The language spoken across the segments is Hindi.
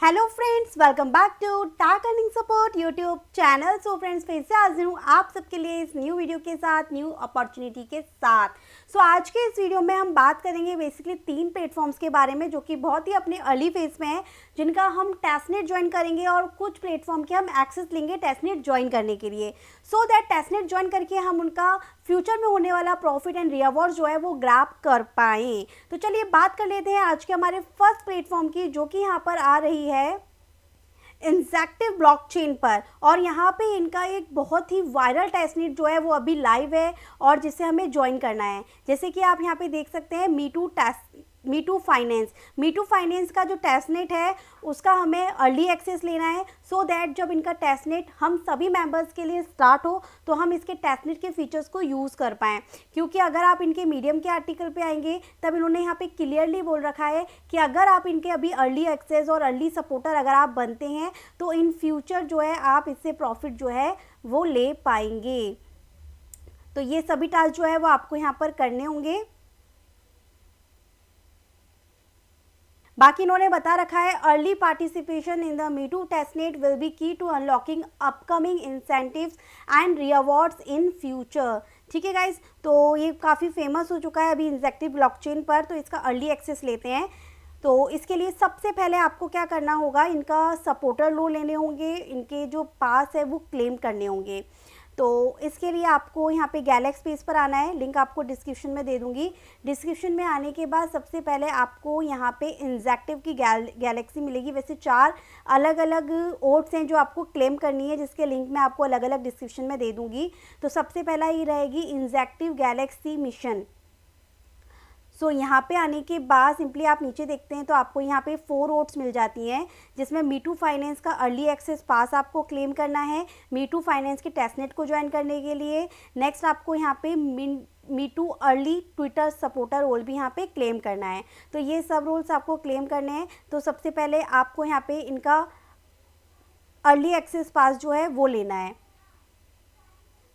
Hello friends, welcome back to tech earning support YouTube channel. So friends, फिर से हाजिर हूँ आप सबके लिए इस न्यू वीडियो के साथ, न्यू अपॉर्चुनिटी के साथ। सो आज के इस वीडियो में हम बात करेंगे बेसिकली 3 प्लेटफॉर्म्स के बारे में जो कि बहुत ही अपने अर्ली फेज में है, जिनका हम टेस्टनेट ज्वाइन करेंगे और कुछ प्लेटफॉर्म के हम एक्सेस लेंगे टेस्टनेट ज्वाइन करने के लिए, सो दैट टेस्टनेट ज्वाइन करके हम उनका फ्यूचर में होने वाला प्रॉफिट एंड रिवॉर्ड जो है वो ग्रैब कर पाएँ। तो चलिए बात कर लेते हैं आज के हमारे फर्स्ट प्लेटफॉर्म की, जो कि यहाँ पर आ रही है इंजेक्टिव ब्लॉकचेन पर। और यहाँ पे इनका एक बहुत ही वायरल टेस्टनेट जो है वो अभी लाइव है और जिसे हमें ज्वाइन करना है। जैसे कि आप यहाँ पे देख सकते हैं मीटू फाइनेंस का जो टेस्टनेट है उसका हमें अर्ली एक्सेस लेना है, सो दैट जब इनका टेस्टनेट हम सभी मेंबर्स के लिए स्टार्ट हो तो हम इसके टेस्टनेट के फीचर्स को यूज़ कर पाएँ। क्योंकि अगर आप इनके मीडियम के आर्टिकल पे आएंगे तब इन्होंने यहाँ पे क्लियरली बोल रखा है कि अगर आप इनके अभी अर्ली एक्सेस और अर्ली सपोर्टर अगर आप बनते हैं तो इन फ्यूचर जो है आप इससे प्रॉफिट जो है वो ले पाएंगे। तो ये सभी टास्क जो है वो आपको यहाँ पर करने होंगे। बाकी इन्होंने बता रखा है early participation in the MeToo testnet will be key to unlocking upcoming incentives and rewards in future. ठीक है गाइज, तो ये काफ़ी फेमस हो चुका है अभी इंजेक्टिव ब्लॉकचेन पर, तो इसका अर्ली एक्सेस लेते हैं। तो इसके लिए सबसे पहले आपको क्या करना होगा, इनका सपोर्टर लो लेने होंगे, इनके जो पास है वो क्लेम करने होंगे। तो इसके लिए आपको यहाँ पे गैलेक्स पेज पर आना है, लिंक आपको डिस्क्रिप्शन में दे दूँगी। डिस्क्रिप्शन में आने के बाद सबसे पहले आपको यहाँ पे इंजेक्टिव की गैलेक्सी मिलेगी। वैसे 4 अलग अलग ओट्स हैं जो आपको क्लेम करनी है, जिसके लिंक मैं आपको अलग अलग डिस्क्रिप्शन में दे दूँगी। तो सबसे पहला ये रहेगी इंजेक्टिव गैलेक्सी मिशन। सो यहाँ पे आने के बाद सिंपली आप नीचे देखते हैं तो आपको यहाँ पे 4 ओट्स मिल जाती हैं, जिसमें मीटू फाइनेंस का अर्ली एक्सेस पास आपको क्लेम करना है मीटू फाइनेंस के टेस्टनेट को ज्वाइन करने के लिए। नेक्स्ट आपको यहाँ पे मीटू अर्ली ट्विटर सपोर्टर रोल भी यहाँ पे क्लेम करना है। तो ये सब रोल्स आपको क्लेम करने हैं। तो सबसे पहले आपको यहाँ पे इनका अर्ली एक्सेस पास जो है वो लेना है।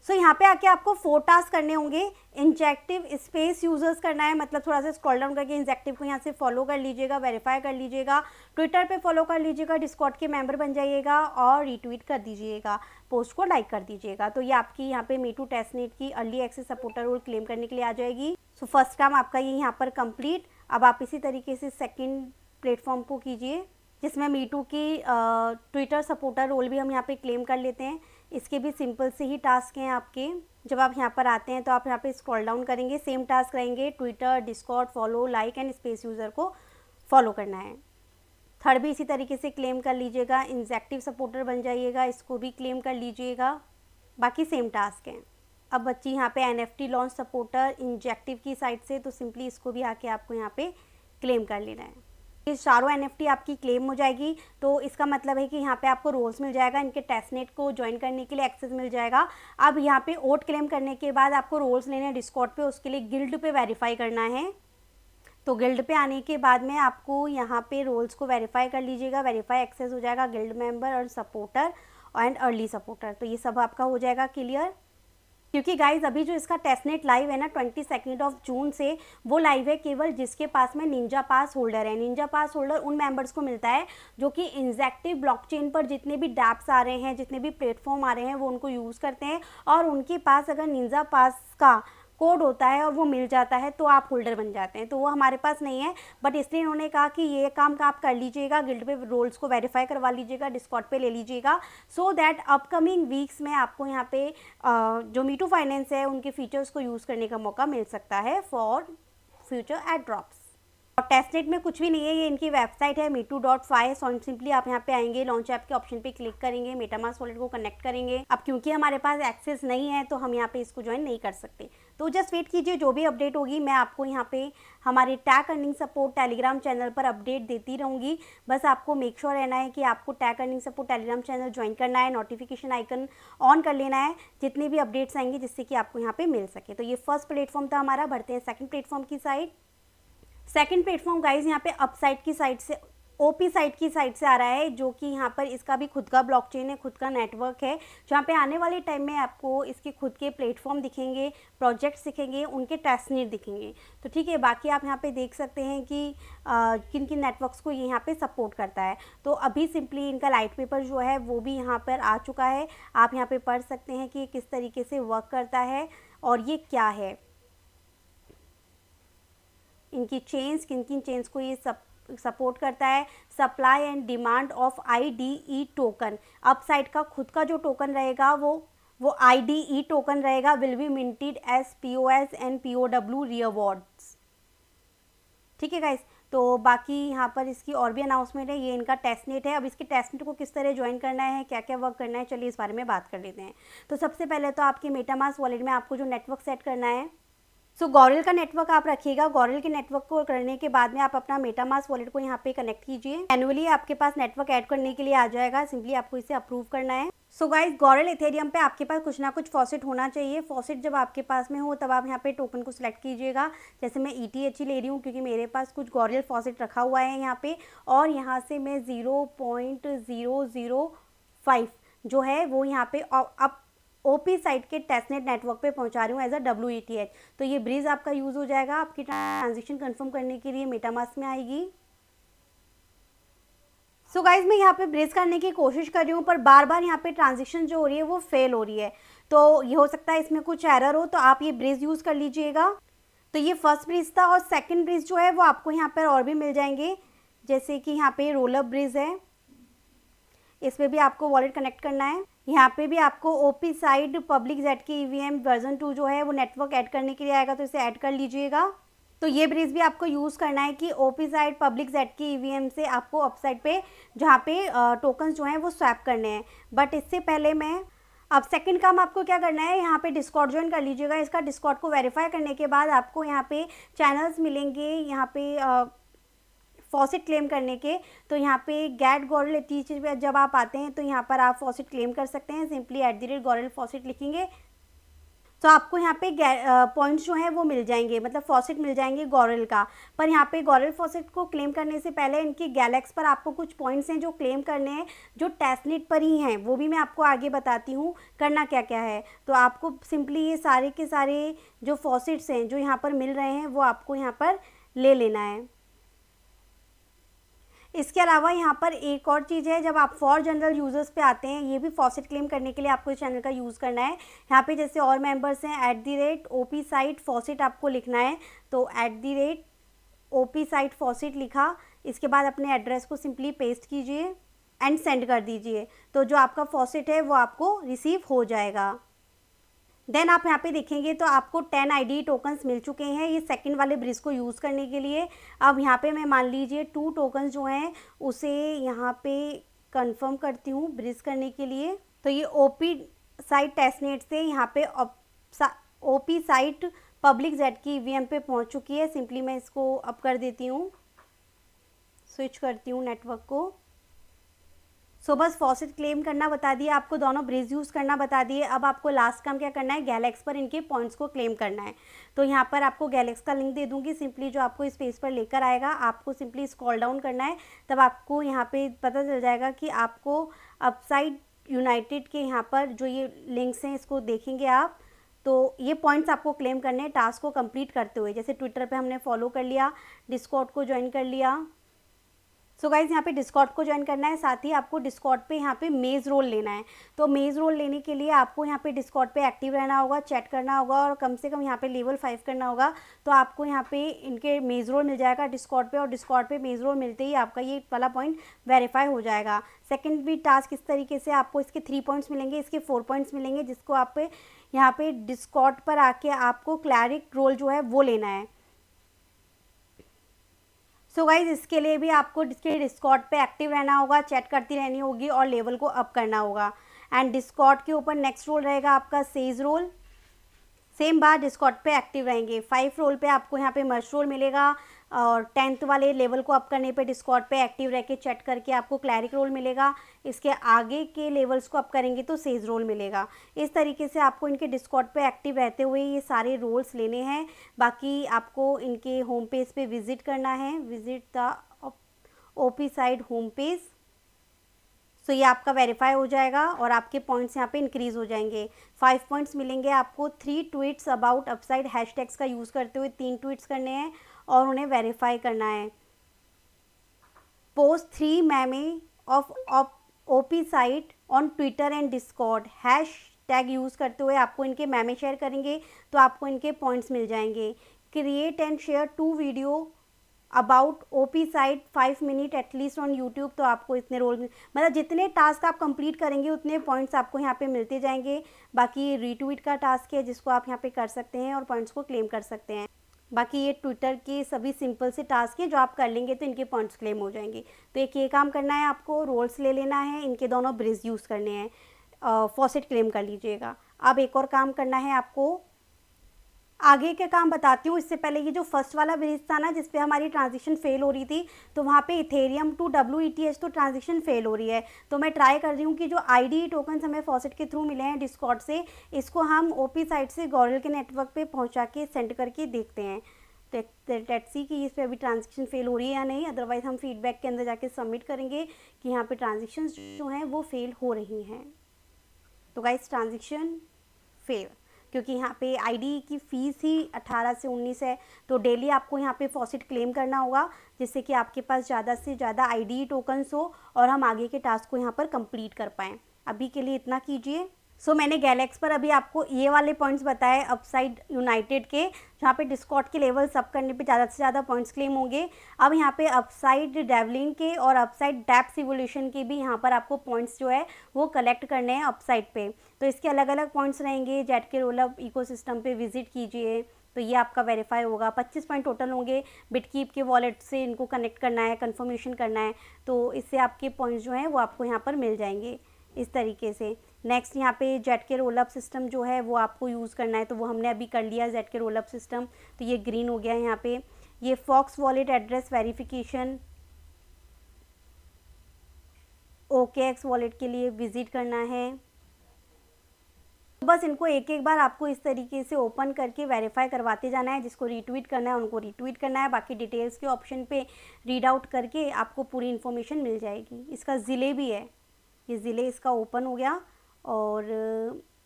सो यहाँ पे आके आपको 4 टास्क करने होंगे। इंजेक्टिव स्पेस यूजर्स करना है, मतलब थोड़ा सा स्क्रॉल डाउन करके इंजेक्टिव को यहाँ से फॉलो कर लीजिएगा, वेरीफाई कर लीजिएगा, ट्विटर पे फॉलो कर लीजिएगा, डिस्कॉर्ड के मेंबर बन जाइएगा और रीट्वीट कर दीजिएगा, पोस्ट को लाइक कर दीजिएगा। तो ये आपकी यहाँ पे मीटू टेस्टनेट की early access supporter role claim करने के लिए आ जाएगी। सो फर्स्ट काम आपका ये यहाँ पर कंप्लीट। अब आप इसी तरीके से सेकेंड प्लेटफॉर्म को कीजिए, जिसमें मीटू की ट्विटर सपोर्टर रोल भी हम यहाँ पे क्लेम कर लेते हैं। इसके भी सिंपल से ही टास्क हैं आपके। जब आप यहाँ पर आते हैं तो आप यहाँ पे स्क्रॉल डाउन करेंगे, सेम टास्क रहेंगे, Twitter, Discord, follow, like and space user को फॉलो करना है। थर्ड भी इसी तरीके से क्लेम कर लीजिएगा, इंजेक्टिव सपोर्टर बन जाइएगा, इसको भी क्लेम कर लीजिएगा। बाकी सेम टास्क हैं। अब बच्ची यहाँ पे NFT लॉन्च सपोर्टर इंजेक्टिव की साइड से, तो सिंपली इसको भी आके आपको यहाँ पे क्लेम कर लेना है। ये चारों NFT आपकी क्लेम हो जाएगी। तो इसका मतलब है कि यहाँ पे आपको रोल्स मिल जाएगा, इनके टेस्टनेट को ज्वाइन करने के लिए एक्सेस मिल जाएगा। अब यहाँ पे ओट क्लेम करने के बाद आपको रोल्स लेने हैं डिस्कॉर्ड पे, उसके लिए गिल्ड पे वेरीफाई करना है। तो गिल्ड पे आने के बाद में आपको यहाँ पे रोल्स को वेरीफाई कर लीजिएगा, वेरीफाई एक्सेस हो जाएगा गिल्ड मेंबर और सपोर्टर एंड अर्ली सपोर्टर। तो ये सब आपका हो जाएगा क्लियर। क्योंकि गाइज अभी जो इसका टेस्टनेट लाइव है ना 22 जून से, वो लाइव है केवल जिसके पास में निंजा पास होल्डर है। निंजा पास होल्डर उन मेंबर्स को मिलता है जो कि इंजेक्टिव ब्लॉकचेन पर जितने भी डैप्स आ रहे हैं, जितने भी प्लेटफॉर्म आ रहे हैं वो उनको यूज़ करते हैं, और उनके पास अगर निंजा पास का कोड होता है और वो मिल जाता है तो आप होल्डर बन जाते हैं। तो वो हमारे पास नहीं है, बट इसलिए इन्होंने कहा कि ये काम का आप कर लीजिएगा, गिल्ड पे रोल्स को वेरीफाई करवा लीजिएगा, डिस्कॉर्ड पे ले लीजिएगा, सो दैट अपकमिंग वीक्स में आपको यहाँ पे जो मीटू फाइनेंस है उनके फीचर्स को यूज़ करने का मौका मिल सकता है फॉर फ्यूचर एड ड्रॉप्स। और टेस्टनेट में कुछ भी नहीं है, ये इनकी वेबसाइट है meetu.fi। सिंपली आप यहाँ पे आएंगे, लॉन्च ऐप के ऑप्शन पे क्लिक करेंगे, मेटामास्क वॉलेट को कनेक्ट करेंगे। अब क्योंकि हमारे पास एक्सेस नहीं है तो हम यहाँ पे इसको ज्वाइन नहीं कर सकते, तो जस्ट वेट कीजिए, जो भी अपडेट होगी मैं आपको यहाँ पे हमारे टैक अर्निंग सपोर्ट टेलीग्राम चैनल पर अपडेट देती रहूँगी। बस आपको मेक श्योर रहना है कि आपको tech earning support Telegram channel join करना है, नोटिफिकेशन आइकन ऑन कर लेना है जितने भी अपडेट्स आएंगे, जिससे कि आपको यहाँ पे मिल सके। तो ये फर्स्ट प्लेटफॉर्म था हमारा। बढ़ते हैं सेकंड प्लेटफॉर्म की साइड। सेकंड प्लेटफॉर्म गाइज यहाँ पे अपसाइड की साइड से ओपी साइट की साइट से आ रहा है, जो कि यहाँ पर इसका भी खुद का ब्लॉकचेन है, खुद का नेटवर्क है, जहाँ पे आने वाले टाइम में आपको इसके खुद के प्लेटफॉर्म दिखेंगे, प्रोजेक्ट्स दिखेंगे, उनके टेस्टनेट दिखेंगे। तो ठीक है, बाकी आप यहाँ पे देख सकते हैं कि किन किन नेटवर्क्स को ये यहाँ पे सपोर्ट करता है। तो अभी सिंपली इनका लाइट पेपर जो है वो भी यहाँ पर आ चुका है, आप यहाँ पे पढ़ सकते हैं कि किस तरीके से वर्क करता है और ये क्या है, इनकी चेन्स, किन किन चेन्स को ये सपोर्ट करता है। Supply and demand of IDE token, upside का खुद का जो टोकन रहेगा वो IDE टोकन रहेगा, will be minted as POS and POW rewards. ठीक है गाइस, तो बाकी यहाँ पर इसकी और भी अनाउंसमेंट है। ये इनका टेस्टनेट है। अब इसके टेस्टनेट को किस तरह ज्वाइन करना है, क्या क्या वर्क करना है, चलिए इस बारे में बात कर लेते हैं। तो सबसे पहले तो आपके मेटामास्क वॉलेट में आपको जो नेटवर्क सेट करना है, गॉरल का नेटवर्क आप रखिएगा। गॉरल के नेटवर्क को करने के बाद में आप अपना मेटामास्क वॉलेट को यहाँ पे कनेक्ट कीजिए। मैन्युअली आपके पास नेटवर्क ऐड करने के लिए आ जाएगा, सिंपली आपको इसे अप्रूव करना है। गाइस, गॉरल इथेरियम पे आपके पास कुछ ना कुछ फॉसेट होना चाहिए। फॉसेट जब आपके पास में हो तब आप यहाँ पे टोकन को सिलेक्ट कीजिएगा। जैसे मैं ETH ही ले रही हूँ क्योंकि मेरे पास कुछ गॉरल फॉसेट रखा हुआ है यहाँ पे, और यहाँ से मैं 0.005 जो है वो यहाँ पे अब OP साइट के टेस्टनेट नेटवर्क पे पहुंचा रही हूँ एज अ WETH। तो ये ब्रिज आपका यूज़ हो जाएगा, आपकी ट्रांजेक्शन कंफर्म करने के लिए मेटामास्क में आएगी। गाइज, मैं यहाँ पे ब्रिज करने की कोशिश कर रही हूँ, पर बार बार यहाँ पे ट्रांजेक्शन जो हो रही है वो फेल हो रही है। तो ये हो सकता है इसमें कुछ एरर हो, तो आप ये ब्रिज यूज़ कर लीजिएगा। तो ये फर्स्ट ब्रिज था, और सेकेंड ब्रिज जो है वो आपको यहाँ पर और भी मिल जाएंगे, जैसे कि यहाँ पे रोलअप ब्रिज है, इसमें भी आपको वॉलेट कनेक्ट करना है। यहाँ पे भी आपको OP साइड पब्लिक जेड की EVM वर्जन 2 जो है वो नेटवर्क ऐड करने के लिए आएगा, तो इसे ऐड कर लीजिएगा। तो ये ब्रिज भी आपको यूज़ करना है कि OP साइड पब्लिक जेड की EVM से आपको अपसाइड पे जहाँ पे टोकन्स जो हैं वो स्वैप करने हैं। बट इससे पहले अब सेकंड काम आपको क्या करना है, यहाँ पे डिस्कॉर्ड ज्वाइन कर लीजिएगा। इसका डिस्कॉर्ड को वेरीफाई करने के बाद आपको यहाँ पे चैनल्स मिलेंगे, यहाँ पे फॉसेट क्लेम करने के। तो यहाँ पे गेट गॉरल ETH पे जब आप आते हैं तो यहाँ पर आप फॉसेट क्लेम कर सकते हैं, सिंपली @गॉरल फॉसेट लिखेंगे तो आपको यहाँ पे पॉइंट्स जो हैं वो मिल जाएंगे, मतलब फॉसेट मिल जाएंगे गॉरल का। पर यहाँ पे गॉरल फॉसेट को क्लेम करने से पहले इनकी गैलेक्स पर आपको कुछ पॉइंट्स हैं जो क्लेम करने हैं, जो टेस्टनेट पर ही हैं, वो भी मैं आपको आगे बताती हूँ करना क्या क्या है। तो आपको सिंपली ये सारे के सारे जो फॉसेट्स हैं जो यहाँ पर मिल रहे हैं वो आपको यहाँ पर ले लेना है। इसके अलावा यहाँ पर एक और चीज़ है, जब आप फॉर जनरल यूज़र्स पे आते हैं, ये भी फॉसेट क्लेम करने के लिए आपको इस चैनल का यूज़ करना है। यहाँ पे जैसे और मेंबर्स हैं @OP साइट फॉसेट आपको लिखना है, तो @OP साइट फॉसेट लिखा, इसके बाद अपने एड्रेस को सिंपली पेस्ट कीजिए एंड सेंड कर दीजिए। तो जो आपका फॉसेट है वो आपको रिसीव हो जाएगा। देन आप यहाँ पे देखेंगे तो आपको 10 IDE टोकन्स मिल चुके हैं ये सेकंड वाले ब्रिज को यूज़ करने के लिए। अब यहाँ पे मैं मान लीजिए 2 टोकन्स जो हैं उसे यहाँ पे कंफर्म करती हूँ ब्रिज करने के लिए। तो ये OP साइट टेस्टनेट से यहाँ पे OP साइट पब्लिक जेड की EVM पे पहुँच चुकी है। सिंपली मैं इसको अप कर देती हूँ, स्विच करती हूँ नेटवर्क को। बस फॉसेट क्लेम करना बता दिए आपको, दोनों ब्रिज यूज़ करना बता दिए। अब आपको लास्ट काम क्या करना है, गैलेक्स पर इनके पॉइंट्स को क्लेम करना है। तो यहाँ पर आपको गैलेक्स का लिंक दे दूँगी, सिंपली जो आपको इस पेज पर लेकर आएगा, आपको सिंपली स्क्रॉल डाउन करना है, तब आपको यहाँ पे पता चल जाएगा कि आपको अपसाइड यूनाइटेड के यहाँ पर जो ये लिंक्स हैं इसको देखेंगे आप, तो ये पॉइंट्स आपको क्लेम करने हैं टास्क को कंप्लीट करते हुए। जैसे ट्विटर पे हमने फॉलो कर लिया, डिस्कॉर्ड को ज्वाइन कर लिया। गाइज़, यहाँ पे डिस्कॉर्ड को ज्वाइन करना है, साथ ही आपको डिस्कॉर्ड पे यहाँ पे मेज़ रोल लेना है। तो मेज़ रोल लेने के लिए आपको यहाँ पे डिस्कॉर्ड पे एक्टिव रहना होगा, चैट करना होगा और कम से कम यहाँ पे लेवल 5 करना होगा। तो आपको यहाँ पे इनके मेज़ रोल मिल जाएगा डिस्कॉर्ड पे, और डिस्कॉर्ड पे मेज़ रोल मिलते ही आपका ये वाला पॉइंट वेरीफाई हो जाएगा। सेकेंड भी टास्क इस तरीके से आपको इसके 3 पॉइंट्स मिलेंगे, इसके 4 पॉइंट्स मिलेंगे, जिसको आप यहाँ पे डिस्कॉर्ड पर आके आपको क्लैरिक रोल जो है वो लेना है। गाइज, इसके लिए भी आपको इसके डिस्कॉर्ड पे एक्टिव रहना होगा, चैट करती रहनी होगी और लेवल को अप करना होगा। एंड डिस्कॉर्ड के ऊपर नेक्स्ट रोल रहेगा आपका सेज रोल, सेम बार डिस्कॉर्ड पे एक्टिव रहेंगे। 5 रोल पे आपको यहाँ पे मर्ज रोल मिलेगा, और 10th वाले लेवल को अप करने पे डिस्कॉर्ड पे एक्टिव रह के चैट करके आपको क्लैरिक रोल मिलेगा। इसके आगे के लेवल्स को अप करेंगे तो सेज रोल मिलेगा। इस तरीके से आपको इनके डिस्कॉर्ड पे एक्टिव रहते हुए ये सारे रोल्स लेने हैं। बाकी आपको इनके होम पेज पे विजिट करना है, visit the OP site home page. So ये आपका वेरीफाई हो जाएगा और आपके पॉइंट्स यहाँ पे इंक्रीज हो जाएंगे। 5 पॉइंट्स मिलेंगे आपको। 3 ट्वीट्स अबाउट अपसाइड हैशटैग्स का यूज़ करते हुए 3 ट्वीट्स करने हैं और उन्हें वेरीफाई करना है। Post 3 meme of OP site on Twitter and Discord hash tag use करते हुए आपको इनके मेमे शेयर करेंगे तो आपको इनके पॉइंट्स मिल जाएंगे। Create and share 2 video about OP site 5 minute at least on YouTube, तो आपको इतने रोल मतलब जितने टास्क आप कंप्लीट करेंगे उतने पॉइंट्स आपको यहाँ पे मिलते जाएंगे। बाकी रीट्वीट का टास्क है जिसको आप यहाँ पे कर सकते हैं और पॉइंट्स को क्लेम कर सकते हैं। बाकी ये ट्विटर के सभी सिंपल से टास्क हैं जो आप कर लेंगे तो इनके पॉइंट्स क्लेम हो जाएंगे। तो एक ये काम करना है, आपको रोल्स ले लेना है, इनके दोनों ब्रिज यूज़ करने हैं, फॉसेट क्लेम कर लीजिएगा। अब एक और काम करना है आपको, आगे के काम बताती हूँ। इससे पहले ये जो फर्स्ट वाला ब्रिज था ना जिस पे हमारी ट्रांजिशन फेल हो रही थी, तो वहाँ पे इथेरियम टू WETH तो ट्रांजिशन फेल हो रही है। तो मैं ट्राई कर रही हूँ कि जो IDE टोकन्स हमें फॉसेट के थ्रू मिले हैं डिस्कॉर्ड से, इसको हम ओपी साइट से गॉरल के नेटवर्क पे पहुँचा के सेंड करके देखते हैं। तो लेट्स सी कि इस पर अभी ट्रांजेक्शन फेल हो रही है या नहीं। अदरवाइज़ हम फीडबैक के अंदर जाके सबमिट करेंगे कि यहाँ पे ट्रांजेक्शन जो हैं वो फेल हो रही हैं। तो गाइस ट्रांजेक्शन फेल, क्योंकि यहाँ पे IDE की फ़ीस ही 18 से 19 है। तो डेली आपको यहाँ पे फॉसेट क्लेम करना होगा जिससे कि आपके पास ज़्यादा से ज़्यादा IDE टोकन्स हो और हम आगे के टास्क को यहाँ पर कंप्लीट कर पाएँ। अभी के लिए इतना कीजिए। सो मैंने गैलेक्स पर अभी आपको ये वाले पॉइंट्स बताए अपसाइड यूनाइटेड के, जहाँ पे डिस्कॉर्ड के लेवल सब करने पे ज़्यादा से ज़्यादा पॉइंट्स क्लेम होंगे। अब यहाँ पे अपसाइड डेवलिन के और अपसाइड डेप्थ इवोल्यूशन के भी यहाँ पर आपको पॉइंट्स जो है वो कलेक्ट करने हैं अपसाइड पे। तो इसके अलग अलग पॉइंट्स रहेंगे। जेट के रोलअप इकोसिस्टम पे विजिट कीजिए तो ये आपका वेरीफाई होगा। 25 पॉइंट टोटल होंगे। बिटकीप के वॉलेट से इनको कनेक्ट करना है, कन्फर्मेशन करना है, तो इससे आपके पॉइंट्स जो हैं वो आपको यहाँ पर मिल जाएंगे इस तरीके से। नेक्स्ट यहाँ पे जेट के रोलअप सिस्टम जो है वो आपको यूज़ करना है, तो वो हमने अभी कर लिया जेट के रोलअप सिस्टम, तो ये ग्रीन हो गया है यहाँ पे। ये fox wallet address verification, OKX wallet के लिए विजिट करना है। तो बस इनको एक एक बार आपको इस तरीके से ओपन करके वेरीफाई करवाते जाना है। जिसको रीट्वीट करना है उनको रीट्वीट करना है। बाकी डिटेल्स के ऑप्शन पे रीड आउट करके आपको पूरी इन्फॉर्मेशन मिल जाएगी। इसका ज़िले भी है, ये ज़िले इसका ओपन हो गया और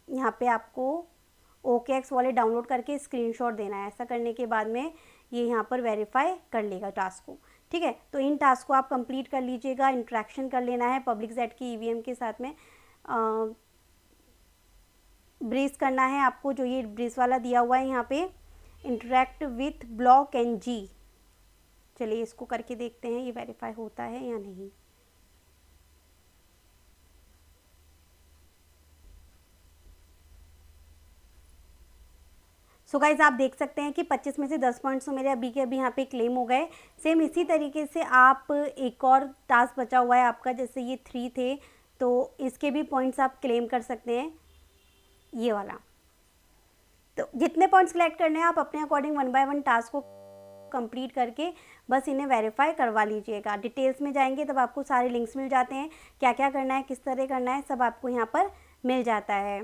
यहाँ पे आपको OKX वॉलेट डाउनलोड करके स्क्रीनशॉट देना है। ऐसा करने के बाद में ये यहाँ पर वेरीफाई कर लेगा टास्क को। ठीक है, तो इन टास्क को आप कंप्लीट कर लीजिएगा। इंट्रैक्शन कर लेना है पब्लिक जेट की EVM के साथ में। ब्रीज करना है आपको, जो ये ब्रीज वाला दिया हुआ है यहाँ पे, इंटरेक्ट विथ ब्लॉक NG। चलिए इसको करके देखते हैं ये वेरीफाई होता है या नहीं। सो गाइज आप देख सकते हैं कि 25 में से 10 पॉइंट्स तो मेरे अभी के अभी यहाँ पे क्लेम हो गए। सेम इसी तरीके से आप एक और टास्क बचा हुआ है आपका, जैसे ये 3 थे तो इसके भी पॉइंट्स आप क्लेम कर सकते हैं, ये वाला। तो जितने पॉइंट्स कलेक्ट करने हैं आप अपने अकॉर्डिंग 1 बाय 1 टास्क को कंप्लीट करके बस इन्हें वेरीफाई करवा लीजिएगा। डिटेल्स में जाएंगे तब आपको सारे लिंक्स मिल जाते हैं, क्या क्या करना है, किस तरह करना है, सब आपको यहाँ पर मिल जाता है।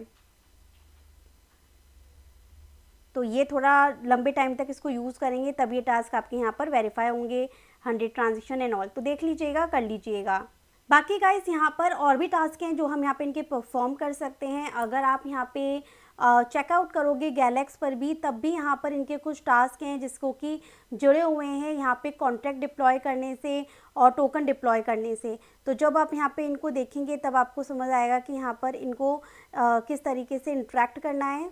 तो ये थोड़ा लंबे टाइम तक इसको यूज़ करेंगे तब ये टास्क आपके यहाँ पर वेरीफाई होंगे, 100 ट्रांजेक्शन एंड ऑल। तो देख लीजिएगा, कर लीजिएगा। बाकी गाइस यहाँ पर और भी टास्क हैं जो हम यहाँ पे इनके परफॉर्म कर सकते हैं। अगर आप यहाँ पे चेकआउट करोगे गैलेक्स पर भी, तब भी यहाँ पर इनके कुछ टास्क हैं जिसको कि जुड़े हुए हैं यहाँ पे कॉन्ट्रैक्ट डिप्लॉय करने से और टोकन डिप्लॉय करने से। तो जब आप यहाँ पे इनको देखेंगे तब आपको समझ आएगा कि यहाँ पर इनको किस तरीके से इंटरेक्ट करना है।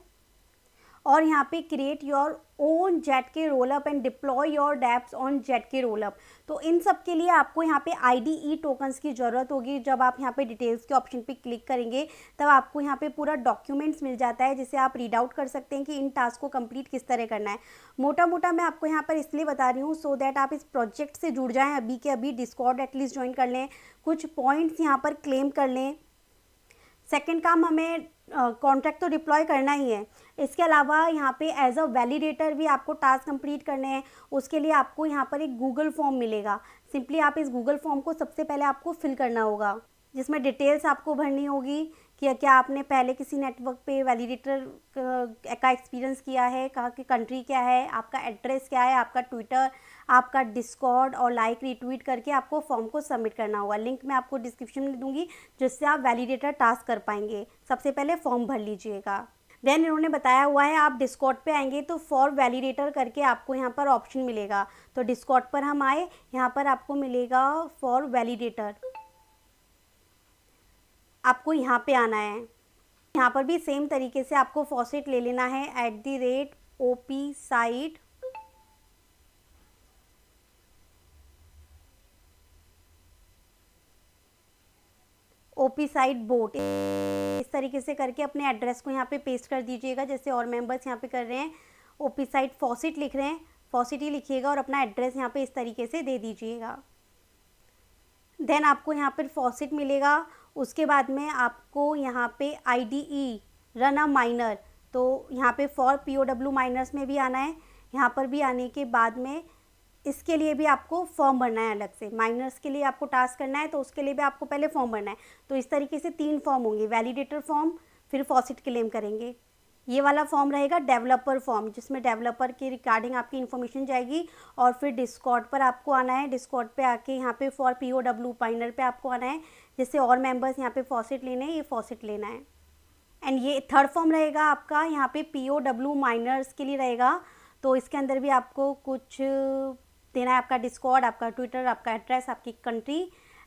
और यहाँ पे create your own Z K rollup and deploy your dapps on Z K rollup. तो इन सब के लिए आपको यहाँ पे IDE टोकन्स की ज़रूरत होगी। जब आप यहाँ पे डिटेल्स के ऑप्शन पे क्लिक करेंगे तब आपको यहाँ पे पूरा डॉक्यूमेंट्स मिल जाता है जिसे आप रीड आउट कर सकते हैं कि इन टास्क को कंप्लीट किस तरह करना है। मोटा मोटा मैं आपको यहाँ पर इसलिए बता रही हूँ सो दैट आप इस प्रोजेक्ट से जुड़ जाएँ, अभी के अभी डिस्कॉर्ड एटलीस्ट ज्वाइन कर लें, कुछ पॉइंट्स यहाँ पर क्लेम कर लें। सेकेंड काम, हमें कॉन्ट्रैक्ट तो डिप्लॉय करना ही है। इसके अलावा यहाँ पे एज अ वैलिडेटर भी आपको टास्क कंप्लीट करने हैं। उसके लिए आपको यहाँ पर एक गूगल फॉर्म मिलेगा। सिंपली आप इस गूगल फॉर्म को सबसे पहले आपको फिल करना होगा, जिसमें डिटेल्स आपको भरनी होगी कि क्या आपने पहले किसी नेटवर्क पे वैलिडेटर का एक्सपीरियंस किया है, कहाँ की कंट्री क्या है, आपका एड्रेस क्या है, आपका ट्विटर, आपका डिस्कॉर्ड और लाइक रिट्वीट करके आपको फॉर्म को सबमिट करना होगा। लिंक मैं आपको डिस्क्रिप्शन में दूंगी जिससे आप वैलिडेटर टास्क कर पाएंगे। सबसे पहले फॉर्म भर लीजिएगा। देन इन्होंने बताया हुआ है आप डिस्कॉर्ड पे आएंगे तो फॉर वैलिडेटर करके आपको यहाँ पर ऑप्शन मिलेगा। तो डिस्कॉर्ड पर हम आए, यहाँ पर आपको मिलेगा फॉर वैलिडेटर, आपको यहाँ पे आना है। यहाँ पर भी सेम तरीके से आपको फॉसेट ले लेना है @opsite ओपीसाइट बोट, इस तरीके से करके अपने एड्रेस को यहाँ पे पेस्ट कर दीजिएगा जैसे और मेंबर्स यहाँ पे कर रहे हैं। ओपीसाइट फॉसेट लिख रहे हैं, फॉसेट ही लिखिएगा और अपना एड्रेस यहाँ पे इस तरीके से दे दीजिएगा। देन आपको यहाँ पर फॉसेट मिलेगा। उसके बाद में आपको यहाँ पे IDE रन अ माइनर, तो यहाँ पे फॉर POW माइनर्स में भी आना है। यहाँ पर भी आने के बाद में इसके लिए भी आपको फॉर्म भरना है अलग से। माइनर्स के लिए आपको टास्क करना है तो उसके लिए भी आपको पहले फॉर्म भरना है। तो इस तरीके से 3 फॉर्म होंगे, वैलिडेटर फॉर्म, फिर फॉसेट क्लेम करेंगे। ये वाला फॉर्म रहेगा डेवलपर फॉर्म, जिसमें डेवलपर के रिगार्डिंग आपकी इन्फॉर्मेशन जाएगी। और फिर डिस्कॉर्ड पर आपको आना है, डिस्कॉर्ड पे आके यहाँ पे फॉर POW माइनर पे आपको आना है, जिससे और मेंबर्स यहाँ पे फॉसेट लेने हैं, ये फॉसेट लेना है। एंड ये थर्ड फॉर्म रहेगा आपका यहाँ पे POW माइनर्स के लिए रहेगा। तो इसके अंदर भी आपको कुछ देना है, आपका डिस्कॉर्ड, आपका ट्विटर, आपका एड्रेस, आपकी कंट्री।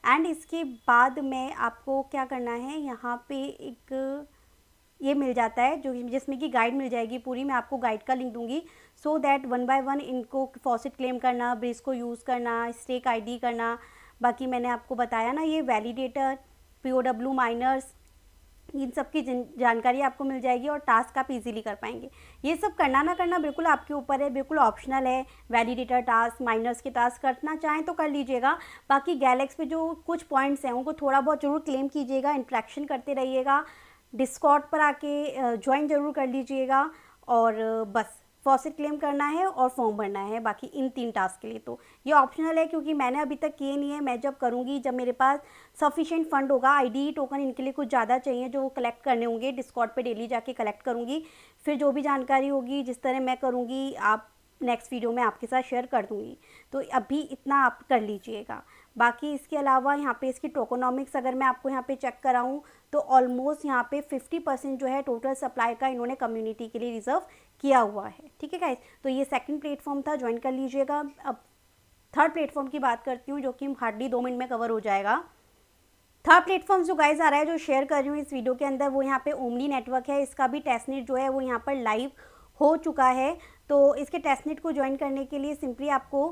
एंड इसके बाद में आपको क्या करना है, यहाँ पे एक ये मिल जाता है जो जिसमें कि गाइड मिल जाएगी पूरी। मैं आपको गाइड का लिंक दूंगी सो दैट 1 बाय 1 इनको फॉसेट क्लेम करना, ब्रिज को यूज़ करना, स्टेक ID करना। बाकी मैंने आपको बताया ना, ये वैलिडेटर, POW माइनर्स, इन सब की जानकारी आपको मिल जाएगी और टास्क आप इजीली कर पाएंगे। ये सब करना ना करना बिल्कुल आपके ऊपर है, बिल्कुल ऑप्शनल है। वैलिडेटर टास्क, माइनर्स के टास्क करना चाहें तो कर लीजिएगा। बाकी गैलेक्स पे जो कुछ पॉइंट्स हैं उनको थोड़ा बहुत जरूर क्लेम कीजिएगा, इंटरेक्शन करते रहिएगा, डिस्कॉर्ड पर आके ज्वाइन जरूर कर लीजिएगा। और बस फॉसेट क्लेम करना है और फॉर्म भरना है बाकी इन 3 टास्क के लिए। तो ये ऑप्शनल है क्योंकि मैंने अभी तक किए नहीं है। मैं जब करूँगी, जब मेरे पास सफिशिएंट फंड होगा, IDE टोकन इनके लिए कुछ ज़्यादा चाहिए जो कलेक्ट करने होंगे, डिस्कॉर्ड पे डेली जाके कलेक्ट करूँगी। फिर जो भी जानकारी होगी जिस तरह मैं करूँगी आप नेक्स्ट वीडियो में आपके साथ शेयर कर दूँगी। तो अभी इतना आप कर लीजिएगा। बाकी इसके अलावा यहाँ पे इसकी टोकोनॉमिक्स अगर मैं आपको यहाँ पे चेक कराऊँ तो ऑलमोस्ट यहाँ पे 50% जो है टोटल सप्लाई का इन्होंने कम्युनिटी के लिए रिजर्व किया हुआ है। ठीक है गाइस, तो ये सेकंड प्लेटफॉर्म था, ज्वाइन कर लीजिएगा। अब थर्ड प्लेटफॉर्म की बात करती हूँ जो कि हार्डली 2 मिनट में कवर हो जाएगा। थर्ड प्लेटफॉर्म जो गाइस आ रहा है, जो शेयर कर रही हूँ इस वीडियो के अंदर, वो यहाँ पे ओमनी नेटवर्क है। इसका भी टेस्टनेट जो है वो यहाँ पर लाइव हो चुका है। तो इसके टेस्टनेट को ज्वाइन करने के लिए सिंपली आपको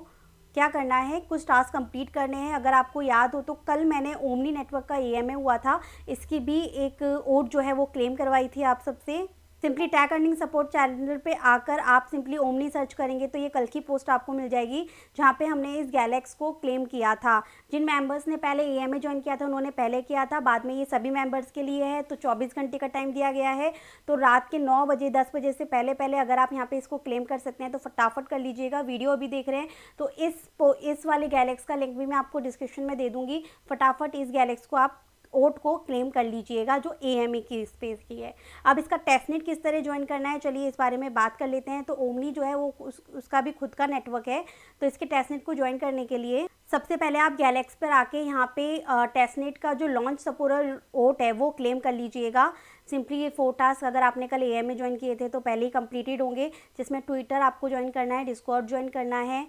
क्या करना है, कुछ टास्क कंप्लीट करने हैं। अगर आपको याद हो तो कल मैंने ओमनी नेटवर्क का AMA हुआ था, इसकी भी एक ओट जो है वो क्लेम करवाई थी आप सबसे। Simply tag earning support channel पे आकर आप सिंपली ओमनी सर्च करेंगे तो ये कल की पोस्ट आपको मिल जाएगी जहाँ पे हमने इस गैलेक्स को क्लेम किया था। जिन मेंबर्स ने पहले AMA ज्वाइन किया था उन्होंने पहले किया था, बाद में ये सभी मेंबर्स के लिए है। तो 24 घंटे का टाइम दिया गया है। तो रात के 9 बजे 10 बजे से पहले पहले अगर आप यहाँ पे इसको क्लेम कर सकते हैं तो फटाफट कर लीजिएगा। वीडियो अभी देख रहे हैं तो इस वाले गैलेक्स का लिंक भी मैं आपको डिस्क्रिप्शन में दे दूँगी। फटाफट इस गैलेक्स को आप ओट को क्लेम कर लीजिएगा जो AMA की स्पेस की है। अब इसका टेस्टनेट किस तरह ज्वाइन करना है, चलिए इस बारे में बात कर लेते हैं। तो ओमनी जो है वो उसका भी खुद का नेटवर्क है। तो इसके टेस्टनेट को ज्वाइन करने के लिए सबसे पहले आप गैलेक्स पर आके यहाँ पे टेस्टनेट का जो लॉन्च सपोर्टर ओट है वो क्लेम कर लीजिएगा। सिंपली ये 4 टास्क अगर आपने कल AMA ज्वाइन किए थे तो पहले ही कंप्लीटेड होंगे, जिसमें ट्विटर आपको ज्वाइन करना है, डिस्कॉर्ड ज्वाइन करना है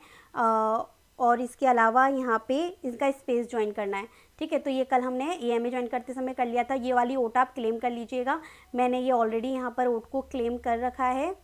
और इसके अलावा यहाँ पे इसका स्पेस ज्वाइन करना है। ठीक है, तो ये कल हमने AMA ज्वाइन करते समय कर लिया था। ये वाली ओट आप क्लेम कर लीजिएगा। मैंने ये ऑलरेडी यहाँ पर ओट को क्लेम कर रखा है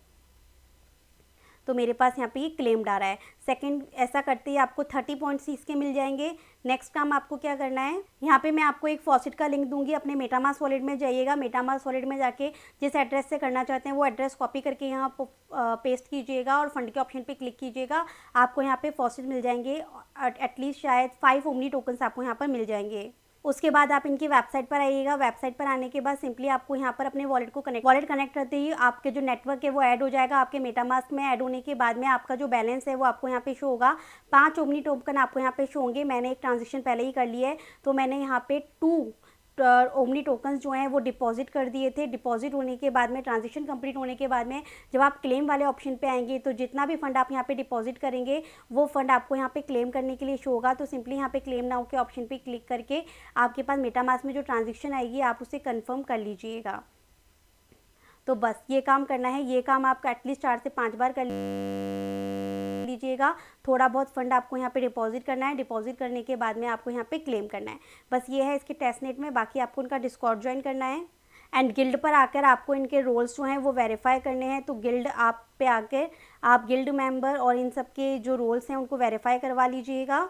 तो मेरे पास यहाँ पे ये क्लेम्ड आ रहा है। सेकंड, ऐसा करते ही आपको 30 पॉइंट्स इसके मिल जाएंगे। नेक्स्ट काम आपको क्या करना है, यहाँ पे मैं आपको एक फॉसेट का लिंक दूंगी, अपने मेटामास्क वॉलेट में जाइएगा। मेटामास्क वॉलेट में जाके जिस एड्रेस से करना चाहते हैं वो एड्रेस कॉपी करके यहाँ पेस्ट कीजिएगा और फंड के ऑप्शन पे क्लिक कीजिएगा। आपको यहाँ पे फॉसेट मिल जाएंगे, एटलीस्ट शायद 5 ओमनी टोकन्स आपको यहाँ पर मिल जाएंगे। उसके बाद आप इनकी वेबसाइट पर आइएगा। वेबसाइट पर आने के बाद सिंपली आपको यहाँ पर अपने वॉलेट कनेक्ट करते ही आपके जो नेटवर्क है वो ऐड हो जाएगा। आपके मेटामास्क में ऐड होने के बाद में आपका जो बैलेंस है वो आपको यहाँ पे शो होगा। 5 ओमनी टोकन आपको यहाँ पे शो होंगे। मैंने एक ट्रांजेक्शन पहले ही कर ली है तो मैंने यहाँ पे 2 ओमनी टोकन्स जो हैं वो डिपॉजिट कर दिए थे। डिपॉजिट होने के बाद में, ट्रांजेक्शन कंप्लीट होने के बाद में जब आप क्लेम वाले ऑप्शन पे आएंगे तो जितना भी फंड आप यहाँ पे डिपॉजिट करेंगे वो फंड आपको यहाँ पे क्लेम करने के लिए शो होगा। तो सिंपली यहाँ पे क्लेम नाउ के ऑप्शन पे क्लिक करके आपके पास मेटामास्क में जो ट्रांजेक्शन आएगी आप उसे कन्फर्म कर लीजिएगा। तो बस ये काम करना है, ये काम आपका एटलीस्ट 4 से 5 बार कर लीजिएगा। थोड़ा बहुत फंड आपको यहाँ पे डिपॉजिट करना है, डिपॉजिट करने के बाद में आपको यहाँ पे क्लेम करना है। बस ये है इसके टेस्टनेट में। बाकी आपको उनका डिस्कॉर्ड ज्वाइन करना है एंड गिल्ड पर आकर आपको इनके रोल्स जो हैं वो वेरीफाई करने हैं। तो गिल्ड आप पे आकर आप गिल्ड मेंबर और इन सब के जो रोल्स हैं उनको वेरीफाई करवा लीजिएगा।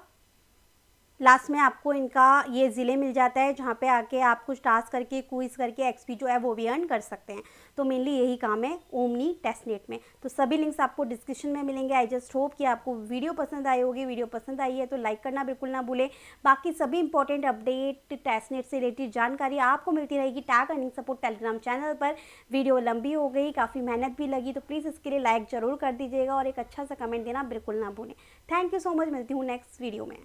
लास्ट में आपको इनका ये ज़िले मिल जाता है जहाँ पे आके आप कुछ टास्क करके, क्विज करके एक्सपी जो है वो भी अर्न कर सकते हैं। तो मेनली यही काम है ओमनी टेस्टनेट में। तो सभी लिंक्स आपको डिस्क्रिप्शन में मिलेंगे। आई जस्ट होप कि आपको वीडियो पसंद आई होगी। वीडियो पसंद आई है तो लाइक करना बिल्कुल ना भूलें। बाकी सभी इंपॉर्टेंट अपडेट, टेस्टनेट से रिलेटेड जानकारी आपको मिलती रहेगी tag earning support Telegram channel पर। वीडियो लंबी हो गई, काफ़ी मेहनत भी लगी, तो प्लीज़ इसके लिए लाइक ज़रूर कर दीजिएगा और एक अच्छा सा कमेंट देना बिल्कुल ना भूलें। Thank you so much. मिलती हूँ नेक्स्ट वीडियो में।